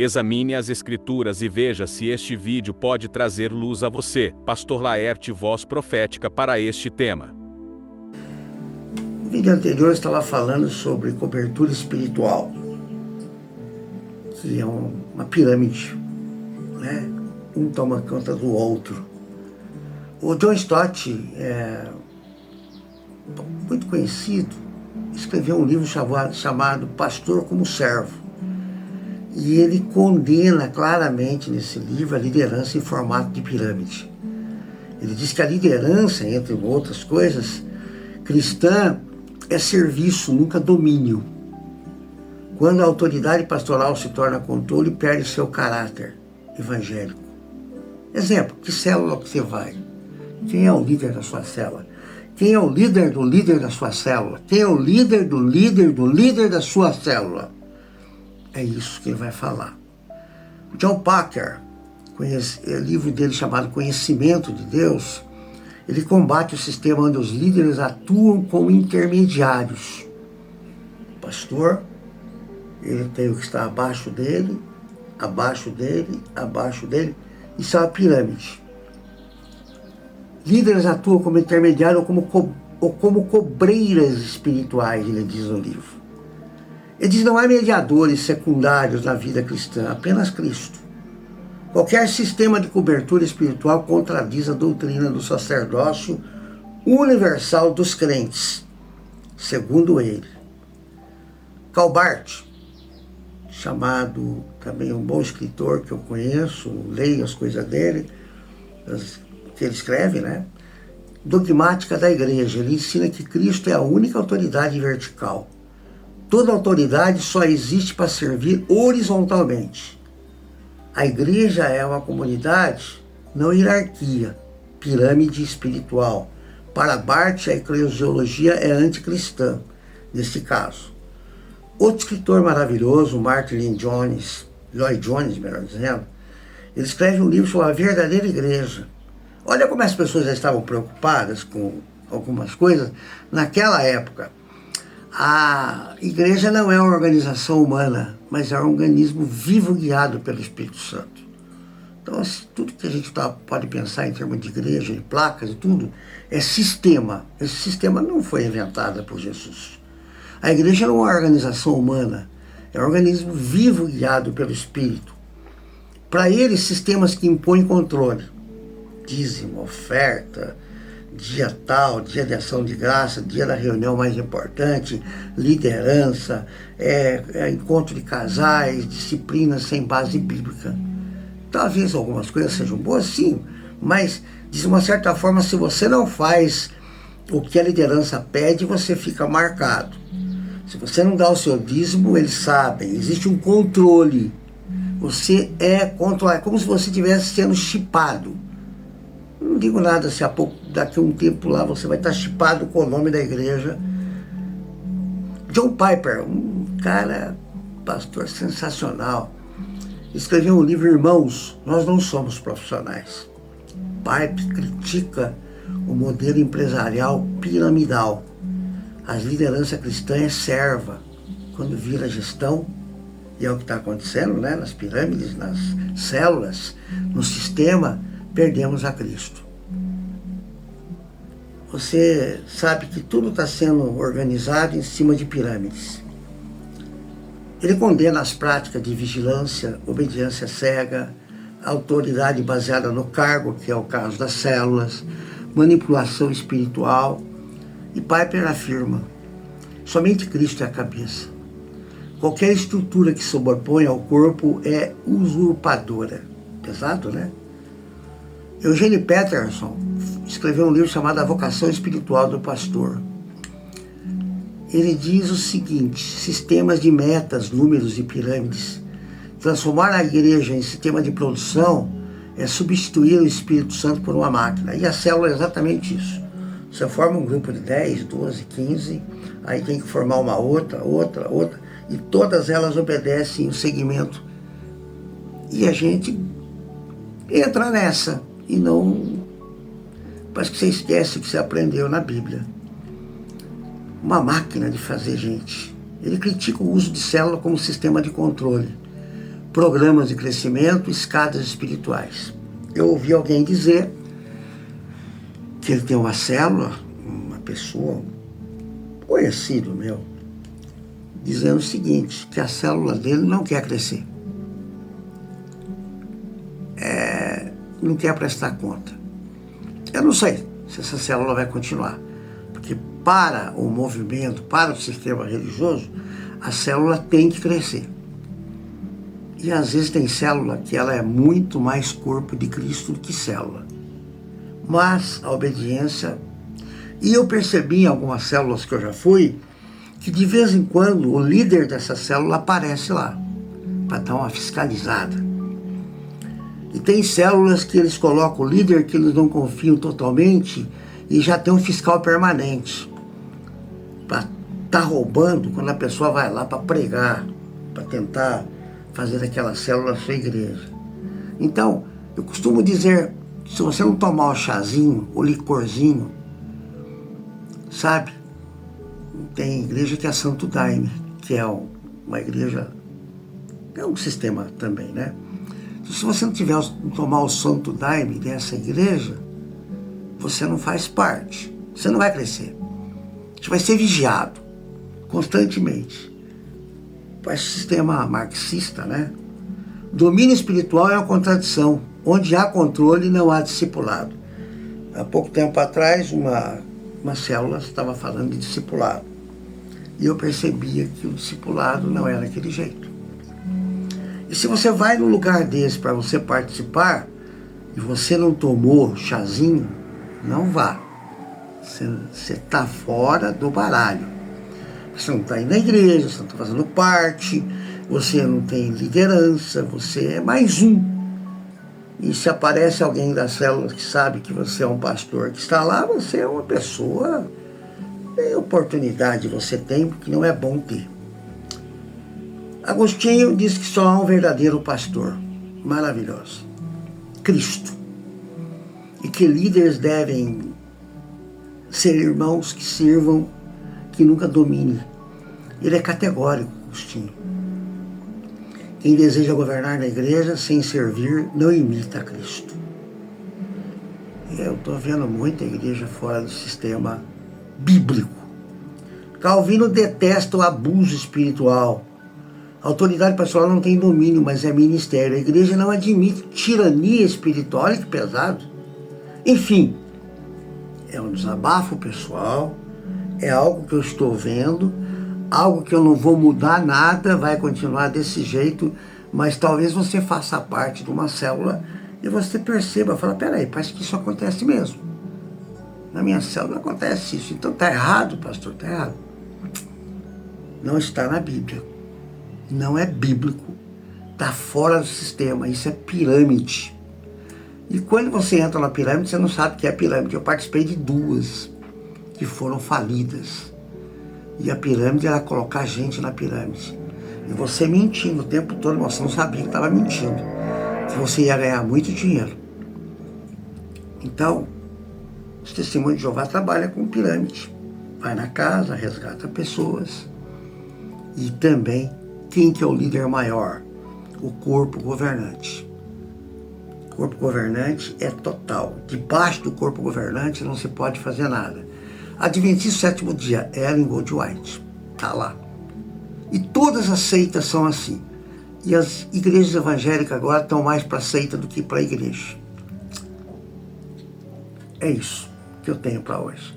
Examine as escrituras e veja se este vídeo pode trazer luz a você. Pastor Laerte, voz profética para este tema. No vídeo anterior eu estava falando sobre cobertura espiritual, que é uma pirâmide, né? Um toma conta do outro. O John Stott, muito conhecido, escreveu um livro chamado Pastor como Servo. E ele condena claramente nesse livro a liderança em formato de pirâmide. Ele diz que a liderança, entre outras coisas, cristã é serviço, nunca domínio. Quando a autoridade pastoral se torna controle, perde seu caráter evangélico. Exemplo, que célula que você vai? Quem é o líder da sua célula? Quem é o líder do líder da sua célula? Quem é o líder do líder do líder da sua célula? É isso que ele vai falar. John Packer, o livro dele chamado Conhecimento de Deus, ele combate o sistema onde os líderes atuam como intermediários. O pastor, ele tem o que está abaixo dele, abaixo dele, abaixo dele. Isso é uma pirâmide. Líderes atuam como intermediários ou como cobreiras espirituais, ele diz no livro. Ele diz que não há mediadores secundários na vida cristã, apenas Cristo. Qualquer sistema de cobertura espiritual contradiz a doutrina do sacerdócio universal dos crentes, segundo ele. Calbart, chamado também um bom escritor que eu conheço, leio as coisas dele, que ele escreve, né? Dogmática da Igreja. Ele ensina que Cristo é a única autoridade vertical. Toda autoridade só existe para servir horizontalmente. A igreja é uma comunidade, não hierarquia, pirâmide espiritual. Para Barth, a eclesiologia é anticristã, nesse caso. Outro escritor maravilhoso, Martin Lloyd Jones, melhor dizendo, ele escreve um livro sobre a verdadeira igreja. Olha como as pessoas já estavam preocupadas com algumas coisas naquela época. A igreja não é uma organização humana, mas é um organismo vivo guiado pelo Espírito Santo. Então, tudo que a gente pode pensar em termos de igreja, de placas e tudo, é sistema. Esse sistema não foi inventado por Jesus. A igreja não é uma organização humana, é um organismo vivo guiado pelo Espírito. Para ele, sistemas que impõem controle, dízimo, oferta, dia tal, dia de ação de graça, dia da reunião mais importante, liderança, encontro de casais, disciplinas sem base bíblica. Talvez algumas coisas sejam boas, sim, mas de uma certa forma, se você não faz o que a liderança pede, você fica marcado. Se você não dá o seu dízimo, eles sabem, existe um controle. Você é controlado, é como se você estivesse sendo chipado. Não digo nada se daqui a um tempo lá você vai estar chipado com o nome da igreja. John Piper, um cara, pastor sensacional, escreveu um livro, Irmãos, Nós Não Somos Profissionais. Piper critica o modelo empresarial piramidal. A liderança cristã é serva. Quando vira gestão, e é o que está acontecendo, né, nas pirâmides, nas células, no sistema, perdemos a Cristo. Você sabe que tudo está sendo organizado em cima de pirâmides. Ele condena as práticas de vigilância, obediência cega, autoridade baseada no cargo, que é o caso das células, manipulação espiritual. E Piper afirma, somente Cristo é a cabeça. Qualquer estrutura que sobrepõe ao corpo é usurpadora. Pesado, né? Eugene Peterson escreveu um livro chamado A Vocação Espiritual do Pastor. Ele diz o seguinte: sistemas de metas, números e pirâmides. Transformar a igreja em sistema de produção é substituir o Espírito Santo por uma máquina. E a célula é exatamente isso. Você forma um grupo de 10, 12, 15, aí tem que formar uma outra, e todas elas obedecem o segmento. E a gente entra nessa. E não... Parece que você esquece o que você aprendeu na Bíblia. Uma máquina de fazer gente. Ele critica o uso de célula como sistema de controle. programas de crescimento, escadas espirituais. Eu ouvi alguém dizer que ele tem uma célula, uma pessoa, um conhecido meu, dizendo o seguinte, que a célula dele não quer crescer. Não quer prestar conta. Eu não sei se essa célula vai continuar, porque para o movimento, para o sistema religioso, a célula tem que crescer. E às vezes tem célula que ela é muito mais corpo de Cristo do que célula. Mas a obediência... E eu percebi em algumas células que eu já fui, que de vez em quando o líder dessa célula aparece lá, para dar uma fiscalizada. E tem células que eles colocam o líder que eles não confiam totalmente e já tem um fiscal permanente. Para estar roubando quando a pessoa vai lá para pregar, para tentar fazer daquela célula a sua igreja. Então, eu costumo dizer, se você não tomar o chazinho, o licorzinho, sabe? Tem igreja que é Santo Daime, que é uma igreja, é um sistema também, né? Se você não tomar o Santo Daime dessa igreja, você não faz parte, você não vai crescer. Você vai ser vigiado constantemente. Esse sistema marxista, né? Domínio espiritual é uma contradição. Onde há controle, não há discipulado. Há pouco tempo atrás, uma célula estava falando de discipulado. E eu percebia que o discipulado não era daquele jeito. E se você vai num lugar desse para você participar, e você não tomou chazinho, não vá. Você está fora do baralho. Você não está indo na igreja, você não está fazendo parte, você não tem liderança, você é mais um. E se aparece alguém da célula que sabe que você é um pastor que está lá, você é uma pessoa, oportunidade você tem, porque não é bom ter. Agostinho diz que só há um verdadeiro pastor, maravilhoso, Cristo. E que líderes devem ser irmãos que sirvam, que nunca dominem. Ele é categórico, Agostinho. Quem deseja governar na igreja sem servir, não imita a Cristo. Eu estou vendo muita igreja fora do sistema bíblico. Calvino detesta o abuso espiritual. A autoridade pastoral não tem domínio, mas é ministério. A igreja não admite tirania espiritual. Olha que pesado. Enfim, é um desabafo pessoal, é algo que eu estou vendo, algo que eu não vou mudar nada, vai continuar desse jeito, mas talvez você faça parte de uma célula e você perceba, fala, peraí, parece que isso acontece mesmo. Na minha célula acontece isso. Então está errado, pastor, está errado. Não está na Bíblia. Não é bíblico. Está fora do sistema. Isso é pirâmide. E quando você entra na pirâmide, você não sabe o que é pirâmide. Eu participei de 2 que foram falidas. E a pirâmide era colocar gente na pirâmide. E você mentindo o tempo todo, você não sabia que estava mentindo. Que você ia ganhar muito dinheiro. Então, os testemunhos de Jeová trabalham com pirâmide. Vai na casa, resgata pessoas. E também, quem que é o líder maior? O corpo governante. O corpo governante é total. Debaixo do corpo governante não se pode fazer nada. Adventista 7º dia, Ellen Goldwhite, está lá. E todas as seitas são assim. E as igrejas evangélicas agora estão mais para seita do que para igreja. É isso que eu tenho para hoje.